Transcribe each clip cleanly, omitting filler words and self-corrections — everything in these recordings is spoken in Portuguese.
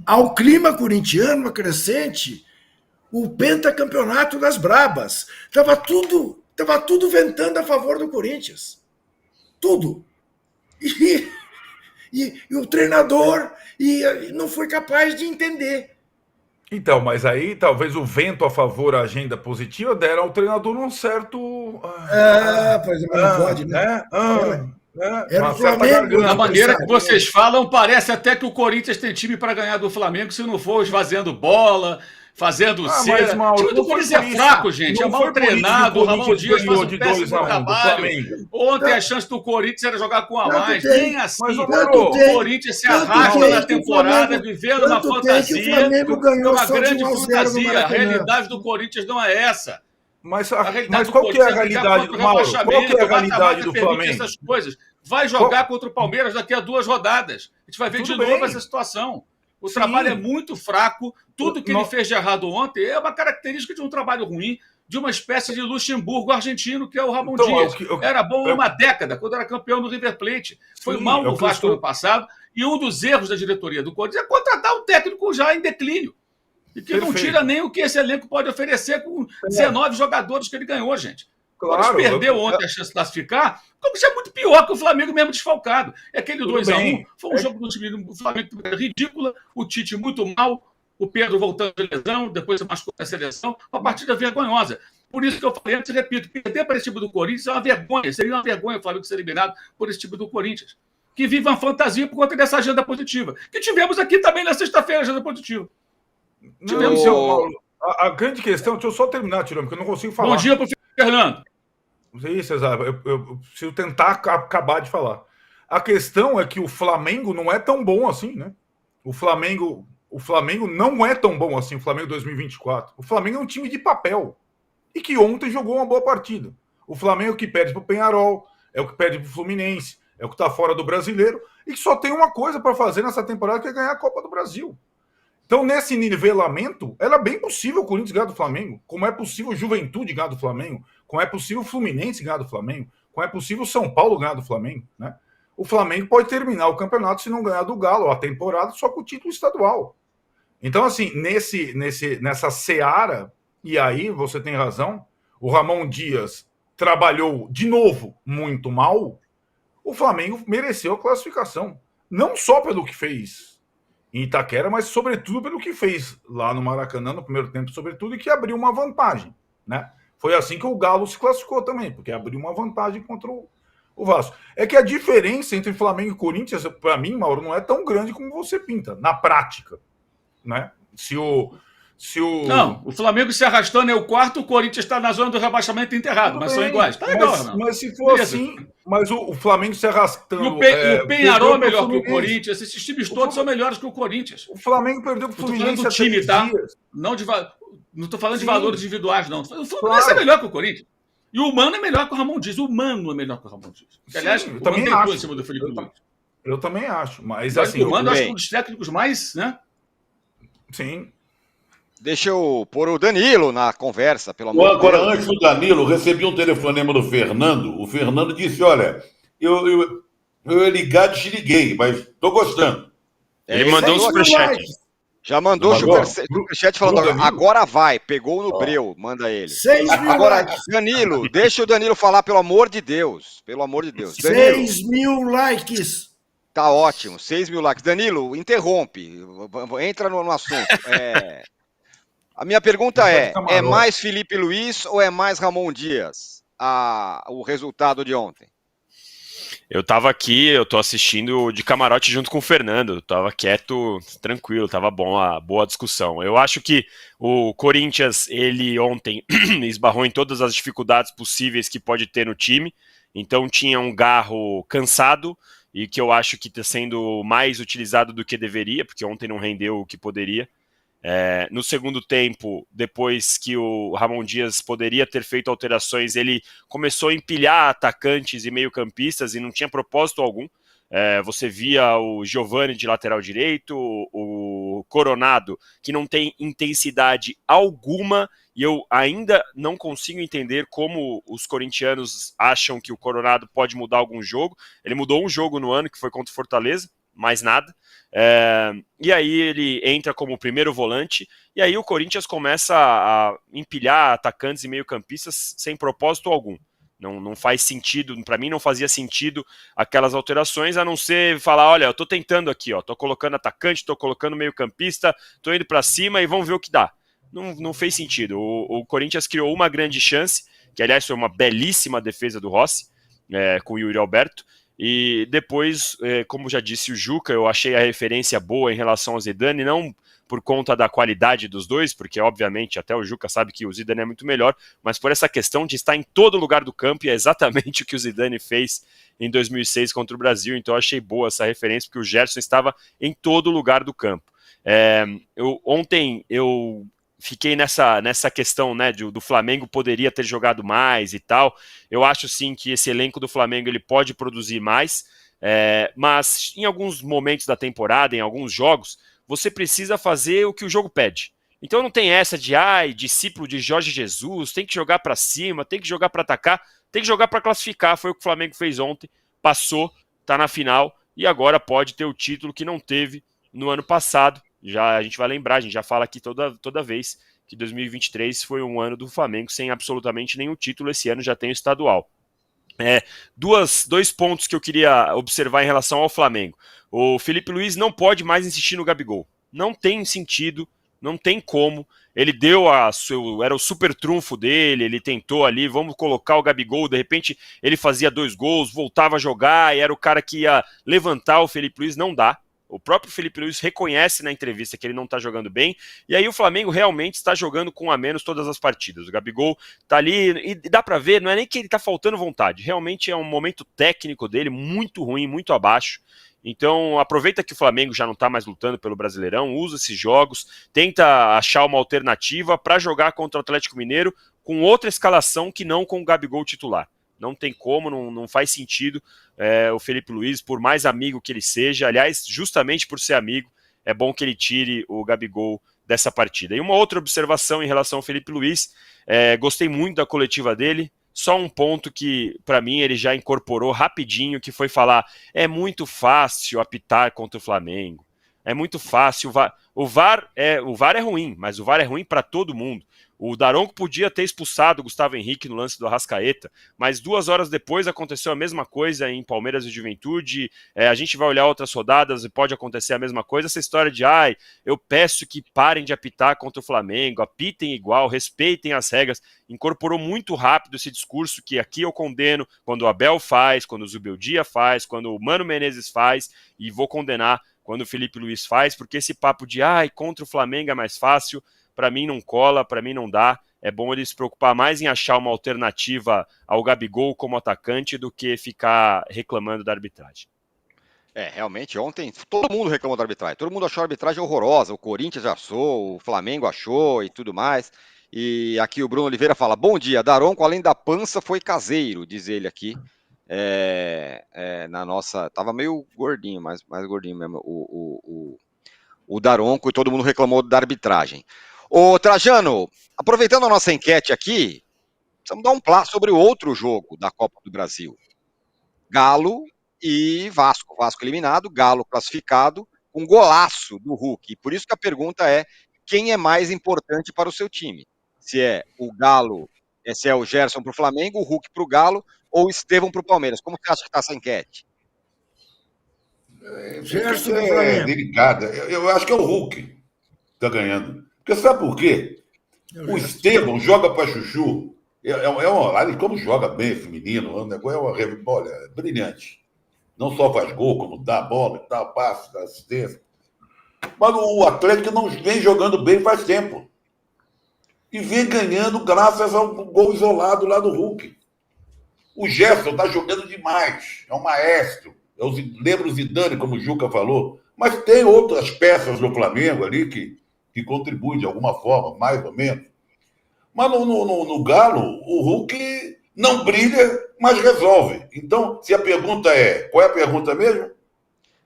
ao clima corintiano acrescente o pentacampeonato das brabas. Tava tudo ventando a favor do Corinthians. Tudo. E o treinador não foi capaz de entender. Então, mas aí talvez o vento a favor, a agenda positiva, deram ao treinador um certo. Pois não pode, né? Era uma o certa Flamengo. garganta. Da maneira que vocês falam, parece até que o Corinthians tem time para ganhar do Flamengo se não for esvaziando bola, fazendo cera. Mas, Mauro, O time do Corinthians é fraco, gente. É mal treinado. O Ramon Dias faz um péssimo trabalho. Ontem a chance do Corinthians era jogar com a mais. Nem assim. O Corinthians se arrasta na temporada, vivendo uma fantasia. Uma grande fantasia. A realidade do Corinthians não é essa. Mas qual que é a realidade do Mauro? Qual que é a realidade do Flamengo? Essas coisas. Vai jogar contra o Palmeiras daqui a 2 rodadas. A gente vai ver de novo essa situação. O trabalho é muito fraco. Tudo que ele fez de errado ontem é uma característica de um trabalho ruim, de uma espécie de Luxemburgo argentino, que é o Ramon Dias. Era bom uma década, quando era campeão do River Plate. Foi mal no Vasco ano passado. E um dos erros da diretoria do Corinthians é contratar um técnico já em declínio. E que não tira nem o que esse elenco pode oferecer com 19 jogadores que ele ganhou, gente. Claro, o Corinthians perdeu ontem a chance de classificar, como isso é muito pior que o Flamengo mesmo desfalcado. É aquele 2-1 foi um jogo do time do Flamengo ridícula, o Tite muito mal, o Pedro voltando de lesão, depois se machucou na seleção, uma partida vergonhosa. Por isso que eu falei antes, repito, perder para esse time do Corinthians é uma vergonha, seria uma vergonha o Flamengo ser eliminado por esse time do Corinthians, que vive uma fantasia por conta dessa agenda positiva, que tivemos aqui também na sexta-feira, agenda positiva. A grande questão, deixa eu só terminar, Tirão, porque eu não consigo falar. Bom dia para o Fernando. Isso, exato. Eu preciso tentar acabar de falar. A questão é que o Flamengo não é tão bom assim, né? O Flamengo não é tão bom assim, o Flamengo 2024. O Flamengo é um time de papel. E que ontem jogou uma boa partida. O Flamengo que perde para o Peñarol, é o que perde para o Fluminense, é o que está fora do Brasileiro, e que só tem uma coisa para fazer nessa temporada, que é ganhar a Copa do Brasil. Então, nesse nivelamento, era bem possível o Corinthians ganhar do Flamengo, como é possível o Juventude ganhar do Flamengo, como é possível o Fluminense ganhar do Flamengo, como é possível o São Paulo ganhar do Flamengo, né? O Flamengo pode terminar o campeonato, se não ganhar do Galo, a temporada, só com o título estadual. Então, assim, nessa seara, e aí você tem razão, o Ramon Dias trabalhou de novo muito mal, o Flamengo mereceu a classificação. Não só pelo que fez em Itaquera, mas sobretudo pelo que fez lá no Maracanã no primeiro tempo, sobretudo, e que abriu uma vantagem, né? Foi assim que o Galo se classificou também, porque abriu uma vantagem contra o Vasco. É que a diferença entre Flamengo e Corinthians, para mim, Mauro, não é tão grande como você pinta, na prática, né? Não, o Flamengo se arrastando é o quarto, o Corinthians está na zona do rebaixamento enterrado, mas são iguais. Tá legal, não? Mas se for assim, mas o Flamengo se arrastando. E o Peñarol é melhor que o Corinthians, esses times todos são melhores que o Corinthians. O Flamengo perdeu para o Fluminense. Não estou falando do time, tá? Não estou falando de valores individuais, não. O Fluminense é melhor que o Corinthians. E o Mano é melhor que o Ramon Dias. O Mano é melhor que o Ramon Dias. Aliás, eu também acho. Em cima do Felipe Luiz. Eu também acho. Mas assim, o Mano acho que um dos técnicos mais, né? Sim. Deixa eu pôr o Danilo na conversa, pelo amor de Deus. Agora, antes do Danilo, recebi um telefonema do Fernando. O Fernando disse, olha, eu ia ligar, desliguei, mas estou gostando. Ele mandou um superchat. Já mandou o superchat falando, agora vai, pegou no breu, manda ele. 6 mil agora, likes. Danilo, deixa o Danilo falar, pelo amor de Deus. Pelo amor de Deus. Danilo, 6 mil likes. Tá ótimo, 6 mil likes. Danilo, interrompe, entra no assunto. A minha pergunta é mais Felipe Luiz ou é mais Ramon Dias o resultado de ontem? Eu tava aqui, eu tô assistindo de camarote junto com o Fernando, eu tava quieto, tranquilo, tava bom, a boa discussão. Eu acho que o Corinthians, ele ontem esbarrou em todas as dificuldades possíveis que pode ter no time, então tinha um Garro cansado, e que eu acho que está sendo mais utilizado do que deveria, porque ontem não rendeu o que poderia. No segundo tempo, depois que o Ramon Dias poderia ter feito alterações, ele começou a empilhar atacantes e meio-campistas e não tinha propósito algum. Você via o Giovani de lateral direito, o Coronado, que não tem intensidade alguma, e eu ainda não consigo entender como os corintianos acham que o Coronado pode mudar algum jogo. Ele mudou um jogo no ano, que foi contra o Fortaleza, mais nada. E aí ele entra como primeiro volante, e aí o Corinthians começa a empilhar atacantes e meio-campistas sem propósito algum. Não faz sentido, para mim não fazia sentido aquelas alterações, a não ser falar, olha, eu tô tentando aqui, ó, tô colocando atacante, tô colocando meio-campista, tô indo para cima e vamos ver o que dá. Não fez sentido. O Corinthians criou uma grande chance, que aliás foi uma belíssima defesa do Rossi, com o Yuri Alberto, e depois, como já disse o Juca, eu achei a referência boa em relação ao Zidane, não por conta da qualidade dos dois, porque obviamente até o Juca sabe que o Zidane é muito melhor, mas por essa questão de estar em todo lugar do campo, e é exatamente o que o Zidane fez em 2006 contra o Brasil, então eu achei boa essa referência, porque o Gerson estava em todo lugar do campo. Ontem eu fiquei nessa questão, né, do Flamengo poderia ter jogado mais e tal. Eu acho sim que esse elenco do Flamengo ele pode produzir mais, mas em alguns momentos da temporada, em alguns jogos, você precisa fazer o que o jogo pede. Então não tem essa de discípulo de Jorge Jesus, tem que jogar para cima, tem que jogar para atacar, tem que jogar para classificar. Foi o que o Flamengo fez ontem, passou, tá na final e agora pode ter o título que não teve no ano passado. Já a gente vai lembrar, a gente já fala aqui toda vez que 2023 foi um ano do Flamengo sem absolutamente nenhum título. Esse ano já tem o estadual. Dois pontos que eu queria observar em relação ao Flamengo. O Felipe Luiz não pode mais insistir no Gabigol. Não tem sentido, não tem como. Ele deu era o super trunfo dele, ele tentou ali, vamos colocar o Gabigol, de repente ele fazia 2 gols, voltava a jogar, e era o cara que ia levantar o Felipe Luiz, não dá. O próprio Felipe Luiz reconhece na entrevista que ele não está jogando bem, e aí o Flamengo realmente está jogando com a menos todas as partidas. O Gabigol está ali, e dá para ver, não é nem que ele está faltando vontade, realmente é um momento técnico dele muito ruim, muito abaixo. Então aproveita que o Flamengo já não está mais lutando pelo Brasileirão, usa esses jogos, tenta achar uma alternativa para jogar contra o Atlético Mineiro com outra escalação que não com o Gabigol titular. Não tem como, não faz sentido o Felipe Luiz, por mais amigo que ele seja, aliás, justamente por ser amigo, é bom que ele tire o Gabigol dessa partida. E uma outra observação em relação ao Felipe Luiz, gostei muito da coletiva dele, só um ponto que, para mim, ele já incorporou rapidinho, que foi falar, é muito fácil apitar contra o Flamengo, é muito fácil, o VAR é ruim, mas o VAR é ruim para todo mundo. O Daronco podia ter expulsado o Gustavo Henrique no lance do Arrascaeta, mas 2 horas depois aconteceu a mesma coisa em Palmeiras e Juventude. A gente vai olhar outras rodadas e pode acontecer a mesma coisa. Essa história de, eu peço que parem de apitar contra o Flamengo, apitem igual, respeitem as regras. Incorporou muito rápido esse discurso que aqui eu condeno quando o Abel faz, quando o Zubeldia faz, quando o Mano Menezes faz, e vou condenar quando o Felipe Luiz faz, porque esse papo de, contra o Flamengo é mais fácil, para mim não cola, para mim não dá. É bom ele se preocupar mais em achar uma alternativa ao Gabigol como atacante do que ficar reclamando da arbitragem. Realmente, ontem todo mundo reclamou da arbitragem. Todo mundo achou a arbitragem horrorosa. O Corinthians achou, o Flamengo achou e tudo mais. E aqui o Bruno Oliveira fala, bom dia, Daronco, além da pança, foi caseiro, diz ele aqui. Na nossa... Tava meio gordinho, mais gordinho mesmo, o Daronco, e todo mundo reclamou da arbitragem. Ô, Trajano, aproveitando a nossa enquete aqui, precisamos dar um plá sobre o outro jogo da Copa do Brasil. Galo e Vasco. Vasco eliminado, Galo classificado, com golaço do Hulk. E por isso que a pergunta é, quem é mais importante para o seu time? Se é o Galo, se é o Gerson para o Flamengo, o Hulk para o Galo, ou o Estevão para o Palmeiras? Como você acha que está essa enquete? Gerson É delicada. Eu acho que é o Hulk que está ganhando. Porque sabe por quê? O Estevão joga para Chuchu. Como joga bem esse menino, olha, é brilhante. Não só faz gol, como dá bola e tal, passa, dá assistência. Mas o Atlético não vem jogando bem faz tempo. E vem ganhando graças ao gol isolado lá do Hulk. O Gerson está jogando demais. É um maestro. Lembra o Zidane, como o Juca falou. Mas tem outras peças do Flamengo ali que contribuem de alguma forma, mais ou menos. Mas no Galo, o Hulk não brilha, mas resolve. Então, se a pergunta qual é a pergunta mesmo?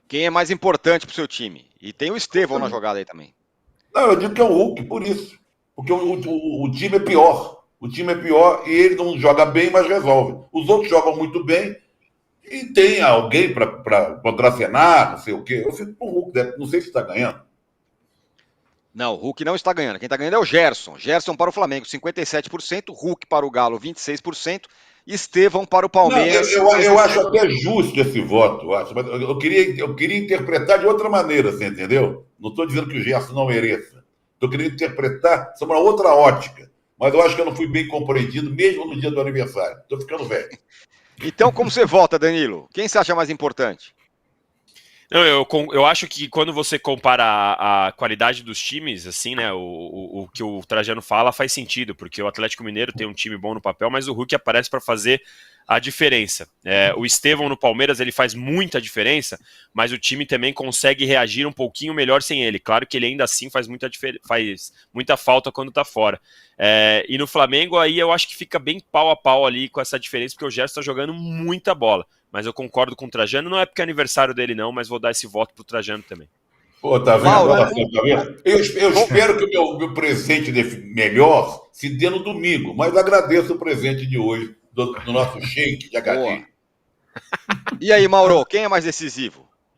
Quem é mais importante para o seu time? E tem o Estevão na jogada aí também. Não, eu digo que é o Hulk, por isso. Porque o time é pior. O time é pior e ele não joga bem, mas resolve. Os outros jogam muito bem, E tem alguém para contracenar, não sei o quê. Eu fico com o Hulk, não sei se está ganhando. Não, o Hulk não está ganhando. Quem está ganhando é o Gerson. Gerson para o Flamengo, 57%. Hulk para o Galo, 26%. Estevão para o Palmeiras. Não, eu acho até justo esse voto, eu acho, mas eu queria interpretar de outra maneira, você entendeu? Não estou dizendo que o Gerson não mereça. Estou querendo interpretar sobre uma outra ótica. Mas eu acho que eu não fui bem compreendido, mesmo no dia do aniversário. Estou ficando velho. Então, como você vota, Danilo? Quem você acha mais importante? Não, eu acho que quando você compara a qualidade dos times, assim, né, o que o Trajano fala faz sentido, porque o Atlético Mineiro tem um time bom no papel, mas o Hulk aparece para fazer a diferença. O Estevão no Palmeiras, ele faz muita diferença, mas o time também consegue reagir um pouquinho melhor sem ele. Claro que ele ainda assim faz muita falta quando tá fora. E no Flamengo, aí eu acho que fica bem pau a pau ali com essa diferença, porque o Gerson tá jogando muita bola. Mas eu concordo com o Trajano, não é porque é aniversário dele não, mas vou dar esse voto pro Trajano também. Pô, tá vendo? Mauro, Tá vendo? Eu espero que o meu presente melhor se dê no domingo, mas agradeço o presente de hoje do nosso shake de HD. E aí, Mauro, quem é mais decisivo?